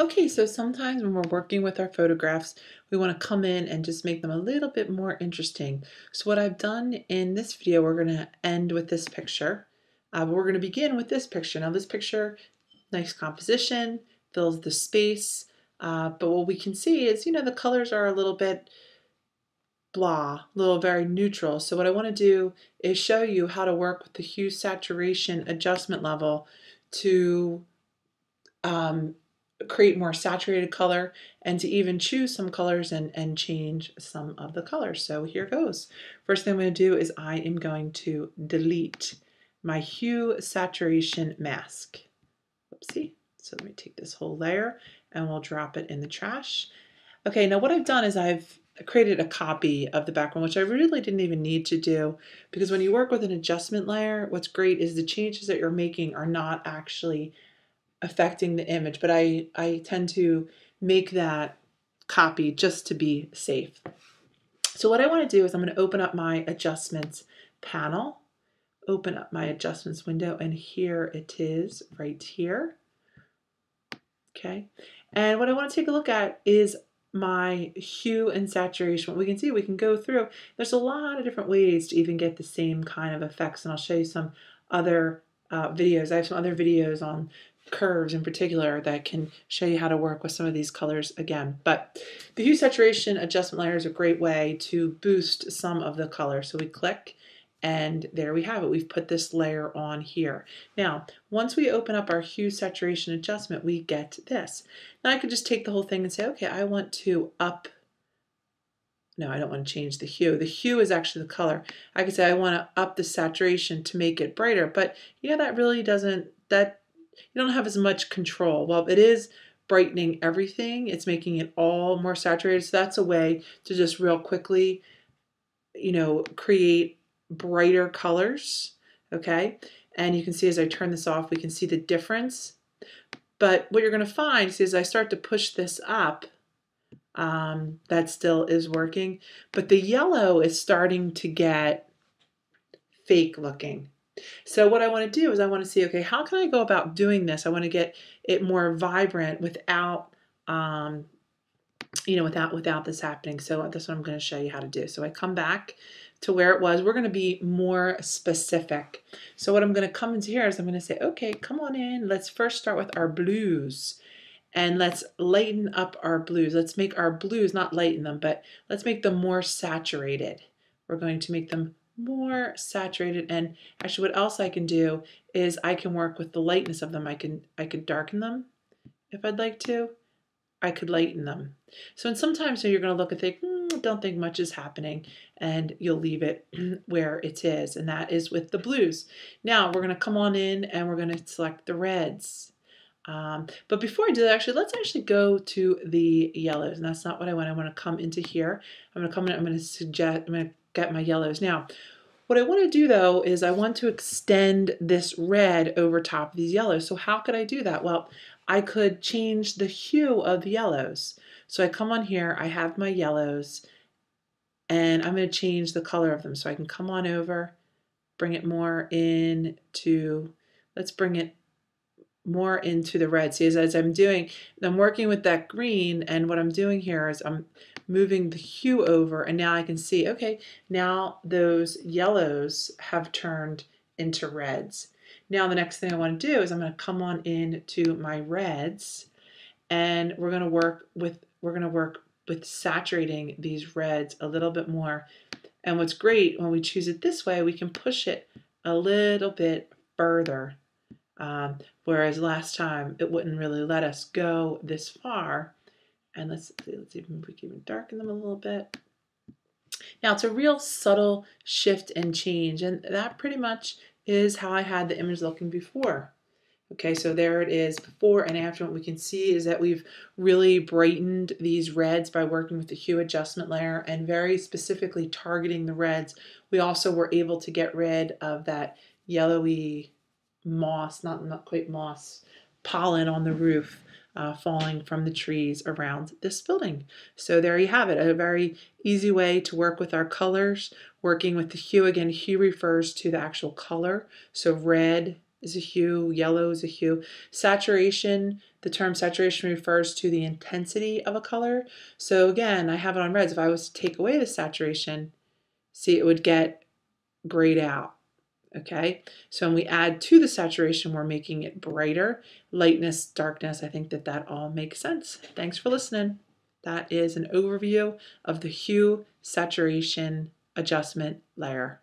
Okay, so sometimes when we're working with our photographs, we want to come in and just make them a little bit more interesting. So what I've done in this video, we're going to end with this picture. But we're going to begin with this picture. Now this picture, nice composition, fills the space. But what we can see is, the colors are a little bit blah, a little very neutral. So what I want to do is show you how to work with the Hue Saturation Adjustment level to create more saturated color and to even choose some colors and change some of the colors. So here goes. First thing I'm going to do is I am going to delete my Hue Saturation mask. Whoopsie. So let me take this whole layer and we'll drop it in the trash. Okay, now what I've done is I've created a copy of the background, which I really didn't even need to do, because when you work with an adjustment layer, what's great is the changes that you're making are not actually affecting the image, but I tend to make that copy just to be safe. So what I want to do is I'm going to open up my adjustments panel, open up my adjustments window, and here it is right here. Okay, and what I want to take a look at is my hue and saturation. What we can see, we can go through, there's a lot of different ways to even get the same kind of effects, and I'll show you some other videos. I have some other videos on curves in particular that can show you how to work with some of these colors again. But the Hue Saturation Adjustment layer is a great way to boost some of the color. So we click and there we have it. We've put this layer on here. Now, once we open up our Hue Saturation Adjustment, we get this. Now I could just take the whole thing and say, okay, I want to no, I don't want to change the hue. The hue is actually the color. I could say I want to up the saturation to make it brighter, but that really doesn't, you don't have as much control. Well, it is brightening everything. It's making it all more saturated. So that's a way to just real quickly, create brighter colors. Okay. And you can see as I turn this off, we can see the difference. But what you're going to find is as I start to push this up, that still is working, but the yellow is starting to get fake looking. So what I want to do is I want to see, okay, how can I go about doing this? I want to get it more vibrant without, without this happening. So that's what I'm going to show you how to do. So I come back to where it was. We're going to be more specific. So what I'm going to come into here is I'm going to say, okay, come on in. Let's first start with our blues. And let's lighten up our blues. Let's make our blues, not lighten them, but let's make them more saturated. We're going to make them more saturated. And actually what else I can do is I can work with the lightness of them. I could darken them if I'd like to. I could lighten them. So and sometimes you're going to look and think, don't think much is happening, and you'll leave it where it is. And that is with the blues. Now we're going to come on in and we're going to select the reds. But before I do that, let's actually go to the yellows, and that's not what I want. I want to come into here. I'm going to come in, I'm going to get my yellows. Now, what I want to do though is I want to extend this red over top of these yellows. So how could I do that? Well, I could change the hue of the yellows. So I come on here, I have my yellows, and I'm going to change the color of them. So I can come on over, bring it more into, let's bring it more into the red. See, as I'm doing, I'm working with that green, and what I'm doing here is I'm moving the hue over, and now I can see, okay, now those yellows have turned into reds. Now the next thing I want to do is I'm going to come on into my reds, and we're going to work with saturating these reds a little bit more. And what's great, when we choose it this way, we can push it a little bit further. Whereas last time it wouldn't really let us go this far. And let's see if we can even darken them a little bit. Now it's a real subtle shift and change, and that pretty much is how I had the image looking before. Okay, so there it is before and after. What we can see is that we've really brightened these reds by working with the hue adjustment layer and very specifically targeting the reds. We also were able to get rid of that yellowy moss, not quite moss, pollen on the roof falling from the trees around this building. So there you have it, a very easy way to work with our colors, working with the hue. Again, hue refers to the actual color, so red, is a hue, yellow is a hue. Saturation, the term saturation refers to the intensity of a color. So again, I have it on reds. If I was to take away the saturation, see, it would get grayed out. Okay, so when we add to the saturation, we're making it brighter. Lightness, darkness, I think that all makes sense. Thanks for listening. That is an overview of the Hue Saturation Adjustment layer.